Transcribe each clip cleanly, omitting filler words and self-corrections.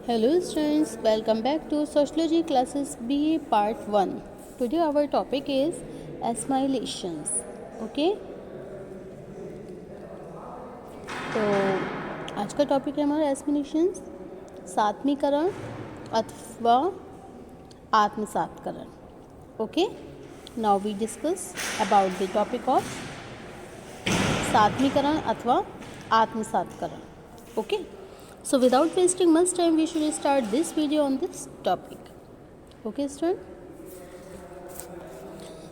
Hello students, welcome back to Sociology classes BA part 1. Today our topic is assimilations. Okay? तो आज का topic है हमारा assimilations, सात्मीकरण अथवा आत्मसातकरण. Okay, now we discuss about the topic of सात्मीकरण अथवा आत्मसातकरण. Okay, so without wasting much time we should start this video on this topic. Okay student,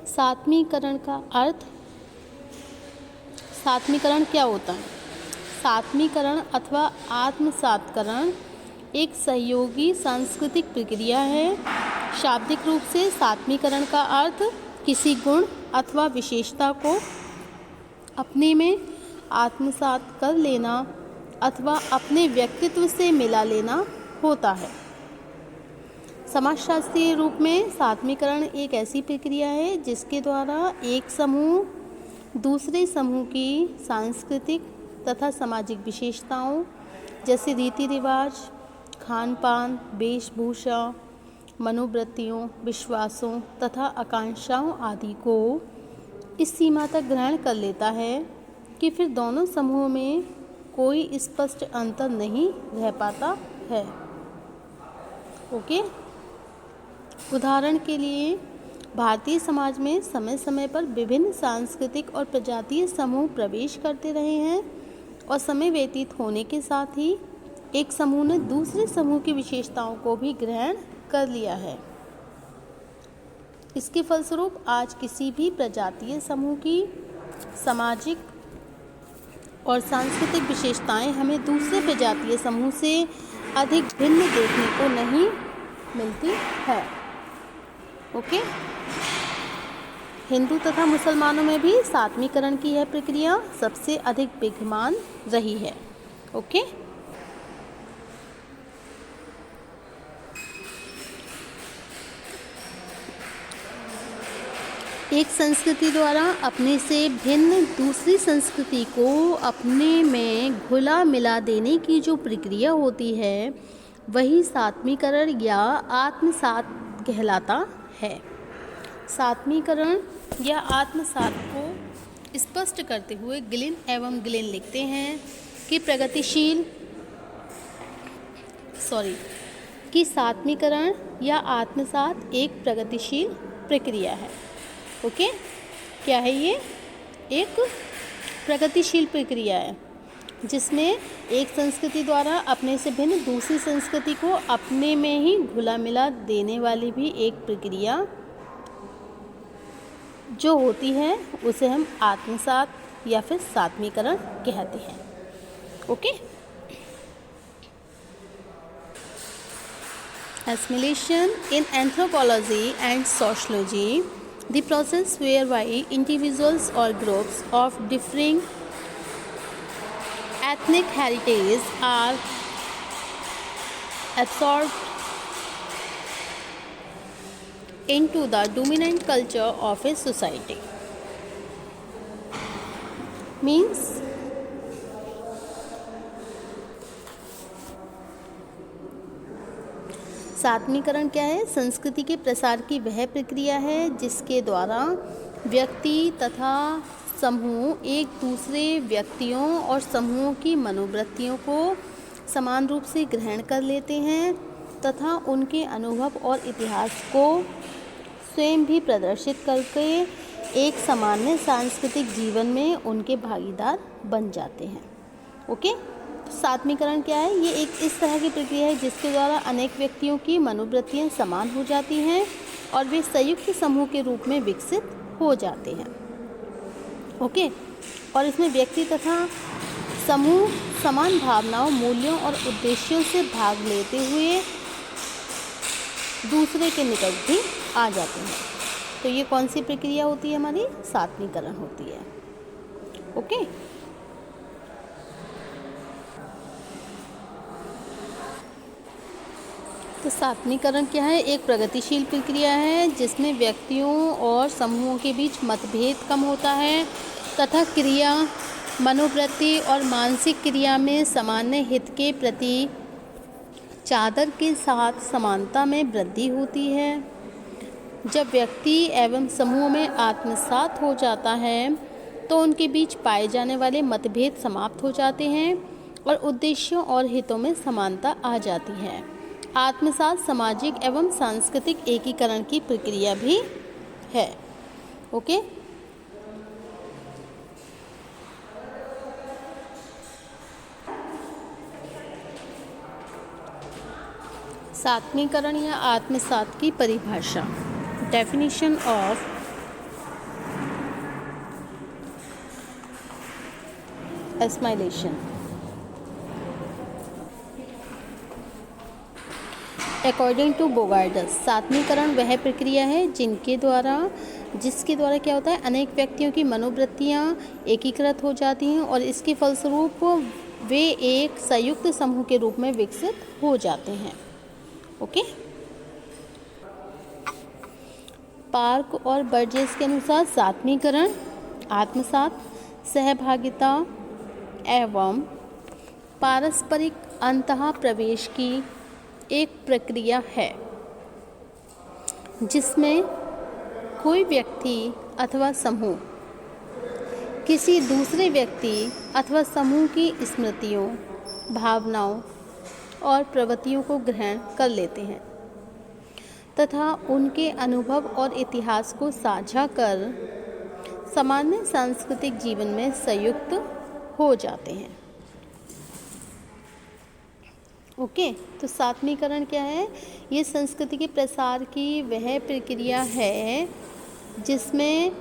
सात्मीकरण का अर्थ, सात्मीकरण क्या होता है? सात्मीकरण अथवा आत्मसातकरण एक सहयोगी सांस्कृतिक प्रक्रिया है. शाब्दिक रूप से सात्मीकरण का अर्थ किसी गुण अथवा विशेषता को अपने में आत्मसात कर लेना अथवा अपने व्यक्तित्व से मिला लेना होता है. समाजशास्त्रीय रूप में सात्मीकरण एक ऐसी प्रक्रिया है जिसके द्वारा एक समूह दूसरे समूह की सांस्कृतिक तथा सामाजिक विशेषताओं जैसे रीति रिवाज, खान पान, वेशभूषा, मनोवृत्तियों, विश्वासों तथा आकांक्षाओं आदि को इस सीमा तक ग्रहण कर लेता है कि फिर दोनों समूहों में कोई स्पष्ट अंतर नहीं रह पाता है. ओके, उदाहरण के लिए भारतीय समाज में समय समय पर विभिन्न सांस्कृतिक और प्रजातीय समूह प्रवेश करते रहे हैं और समय व्यतीत होने के साथ ही एक समूह ने दूसरे समूह की विशेषताओं को भी ग्रहण कर लिया है. इसके फलस्वरूप आज किसी भी प्रजातीय समूह की सामाजिक और सांस्कृतिक विशेषताएं हमें दूसरे प्रजातीय समूह से अधिक भिन्न देखने को नहीं मिलती है. ओके, हिंदू तथा मुसलमानों में भी सात्मीकरण की यह प्रक्रिया सबसे अधिक विद्यमान रही है. ओके, एक संस्कृति द्वारा अपने से भिन्न दूसरी संस्कृति को अपने में घुला मिला देने की जो प्रक्रिया होती है वही सात्मीकरण या आत्मसात कहलाता है. सात्मीकरण या आत्मसात को स्पष्ट करते हुए गिलिन एवं गिलिन लिखते हैं कि सात्मीकरण या आत्मसात एक प्रगतिशील प्रक्रिया है. ओके, क्या है ये? एक प्रगतिशील प्रक्रिया है जिसमें एक संस्कृति द्वारा अपने से भिन्न दूसरी संस्कृति को अपने में ही घुला मिला देने वाली भी एक प्रक्रिया जो होती है उसे हम आत्मसात या फिर सात्मीकरण कहते हैं. Okay, assimilation in anthropology and sociology, the process whereby individuals or groups of differing ethnic heritage are absorbed into the dominant culture of a society. Means सात्मीकरण क्या है? संस्कृति के प्रसार की वह प्रक्रिया है जिसके द्वारा व्यक्ति तथा समूह एक दूसरे व्यक्तियों और समूहों की मनोवृत्तियों को समान रूप से ग्रहण कर लेते हैं तथा उनके अनुभव और इतिहास को स्वयं भी प्रदर्शित करके एक सामान्य सांस्कृतिक जीवन में उनके भागीदार बन जाते हैं. ओके, सात्मीकरण क्या है? ये एक इस तरह की प्रक्रिया है जिसके द्वारा अनेक व्यक्तियों की मनोवृत्तियाँ समान हो जाती हैं और वे संयुक्त समूह के रूप में विकसित हो जाते हैं. ओके, और इसमें व्यक्ति तथा समूह समान भावनाओं, मूल्यों और उद्देश्यों से भाग लेते हुए दूसरे के निकट भी आ जाते हैं. तो ये कौन सी प्रक्रिया होती है? हमारी सात्मीकरण होती है. ओके, तो सात्मीकरण क्या है? एक प्रगतिशील प्रक्रिया है जिसमें व्यक्तियों और समूहों के बीच मतभेद कम होता है तथा क्रिया, मनोवृत्ति और मानसिक क्रिया में सामान्य हित के प्रति चादर के साथ समानता में वृद्धि होती है। जब व्यक्ति एवं समूह में आत्मसात हो जाता है तो उनके बीच पाए जाने वाले मतभेद समाप्त हो जाते हैं और उद्देश्यों और हितों में समानता आ जाती है। आत्मसात सामाजिक एवं सांस्कृतिक एकीकरण की प्रक्रिया भी है। ओके, सात्मीकरण या आत्मसात की परिभाषा। Definition of assimilation. According to Bogardus, सात्मीकरण वह प्रक्रिया है जिसके द्वारा क्या होता है, अनेक व्यक्तियों की मनोवृत्तियाँ एकीकृत हो जाती हैं और इसके फलस्वरूप वे एक संयुक्त समूह के रूप में विकसित हो जाते हैं। ओके, पार्क और बर्जेस के अनुसार सात्मीकरण आत्मसात, सहभागिता एवं पारस्परिक अंतः प्रवेश की एक प्रक्रिया है जिसमें कोई व्यक्ति अथवा समूह किसी दूसरे व्यक्ति अथवा समूह की स्मृतियों, भावनाओं और प्रवृत्तियों को ग्रहण कर लेते हैं तथा उनके अनुभव और इतिहास को साझा कर सामान्य सांस्कृतिक जीवन में संयुक्त हो जाते हैं। ओके, तो सात्मीकरण क्या है? ये संस्कृति के प्रसार की वह प्रक्रिया है जिसमें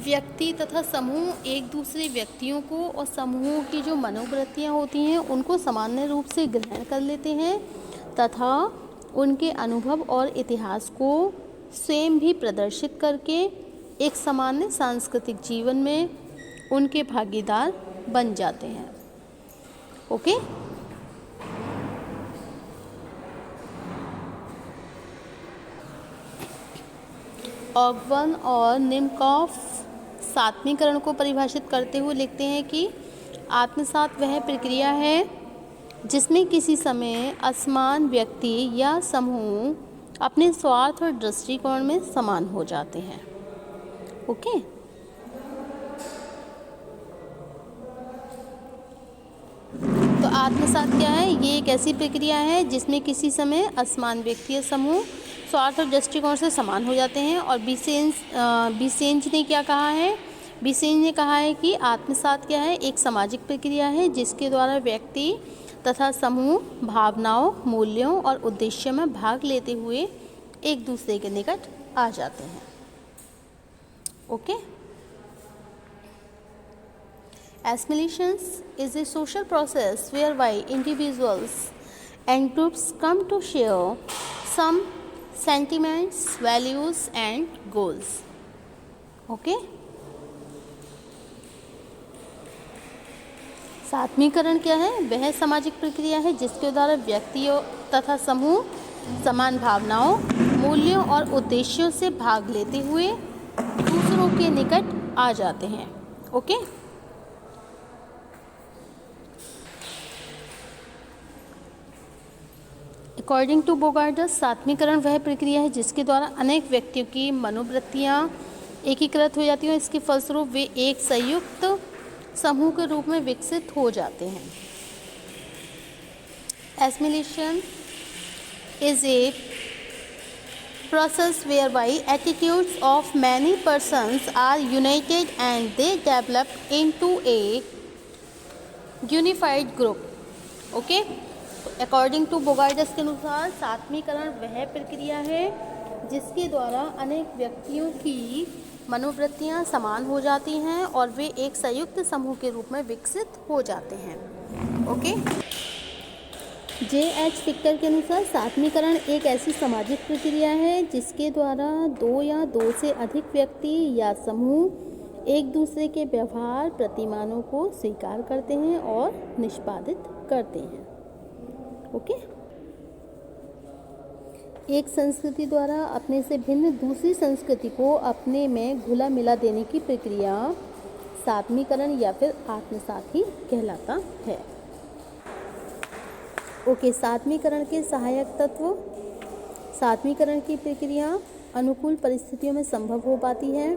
व्यक्ति तथा समूह एक दूसरे व्यक्तियों को और समूहों की जो मनोवृत्तियाँ होती हैं उनको सामान्य रूप से ग्रहण कर लेते हैं तथा उनके अनुभव और इतिहास को स्वयं भी प्रदर्शित करके एक सामान्य सांस्कृतिक जीवन में उनके भागीदार बन जाते हैं। ओके, ऑगवन और निमकॉफ सात्मीकरण को परिभाषित करते हुए लिखते हैं कि आत्मसात वह प्रक्रिया है जिसमें किसी समय असमान व्यक्ति या समूह अपने स्वार्थ और दृष्टिकोण में समान हो जाते हैं। ओके, तो आत्मसात क्या है? ये एक ऐसी प्रक्रिया है जिसमें किसी समय असमान व्यक्ति या समूह स्वार्थ और दृष्टिकोण से समान हो जाते हैं। और बीसेंज ने क्या कहा है? बीसेंज ने कहा है कि आत्मसात क्या है? एक सामाजिक प्रक्रिया है जिसके द्वारा व्यक्ति तथा समूह भावनाओं, मूल्यों और उद्देश्यों में भाग लेते हुए एक दूसरे के निकट आ जाते हैं। Okay, assimilation is a social process whereby individuals and groups come to share some sentiments, values and goals. Okay? सात्मीकरण क्या है? वह सामाजिक प्रक्रिया है जिसके द्वारा व्यक्तियों तथा समूह समान भावनाओं, मूल्यों और उद्देश्यों से भाग लेते हुए दूसरों के निकट आ जाते हैं। ओके? अकॉर्डिंग टू बोगार्डस, सात्मीकरण वह प्रक्रिया है जिसके द्वारा अनेक व्यक्तियों की मनोवृत्तियाँ एकीकृत हो जाती हैं। इसके फलस्वरूप वे एक संयुक्त समूह के रूप में विकसित हो जाते हैं। Assimilation is a process whereby attitudes of many persons are united and they develop into a unified group. Okay? According to Bogardus के अनुसार सात्मीकरण वह प्रक्रिया है जिसके द्वारा अनेक व्यक्तियों की मनोवृत्तियाँ समान हो जाती हैं और वे एक संयुक्त समूह के रूप में विकसित हो जाते हैं। ओके? J.H. फिक्टर के अनुसार सात्मीकरण एक ऐसी सामाजिक प्रक्रिया है जिसके द्वारा दो या दो से अधिक व्यक्ति या समूह एक दूसरे के व्यवहार प्रतिमानों को स्वीकार करते हैं और निष्पादित करते हैं। ओके? एक संस्कृति द्वारा अपने से भिन्न दूसरी संस्कृति को अपने में घुला मिला देने की प्रक्रिया सात्मीकरण या फिर आत्मसात ही कहलाता है। ओके, सातवीकरण के सहायक तत्व। सातवीकरण की प्रक्रिया अनुकूल परिस्थितियों में संभव हो पाती है।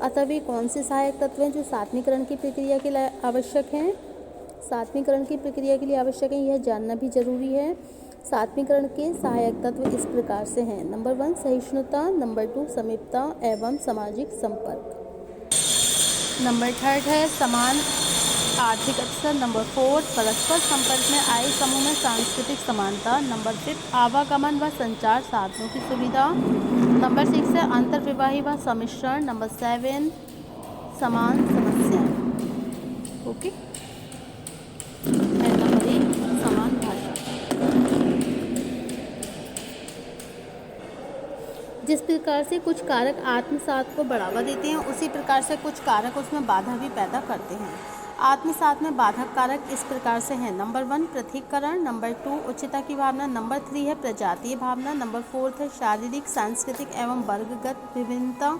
अतः वे कौन से सहायक तत्व हैं जो सातवीकरण की प्रक्रिया के लिए आवश्यक हैं? सातवीकरण की प्रक्रिया के लिए आवश्यक है, यह जानना भी जरूरी है। सातवीकरण के सहायक तत्व इस प्रकार से हैं। नंबर 1 सहिष्णुता, नंबर 2 समीपता एवं सामाजिक संपर्क। नंबर 3 है समान आर्थिक अवसर। नंबर 4 परस्पर संपर्क में आए समूह में सांस्कृतिक समानता। नंबर 5 आवागमन व संचार साधनों की सुविधा। नंबर 6 है अंतर्विवाही व सम्मिश्रण। नंबर 7 समान समस्याएं। ओके, एंड नंबर 8 समान भाषा। जिस प्रकार से कुछ कारक आत्मसात को बढ़ावा देते हैं, उसी प्रकार से कुछ कारक उसमें बाधा भी पैदा करते हैं। आत्मसात में बाधक कारक इस प्रकार से हैं। नंबर 1 पृथक्करण। नंबर 2 उच्चता की भावना। नंबर 3 है प्रजातीय भावना। नंबर 4 है शारीरिक, सांस्कृतिक एवं वर्गगत विभिन्नता।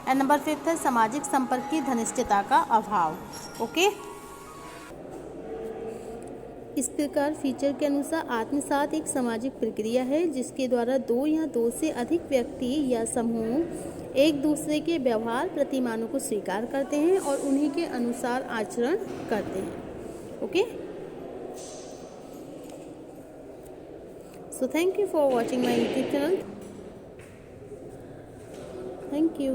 एंड नंबर 5 है सामाजिक संपर्क की घनिष्ठता का अभाव। ओके, इस प्रकार फीचर के अनुसार आत्मसात एक सामाजिक प्रक्रिया है जिसके द्वारा 2 या 2 से अधिक व्यक्ति या समूह एक दूसरे के व्यवहार प्रतिमानों को स्वीकार करते हैं और उन्हीं के अनुसार आचरण करते हैं। Okay, so thank you for watching my YouTube channel. Thank you.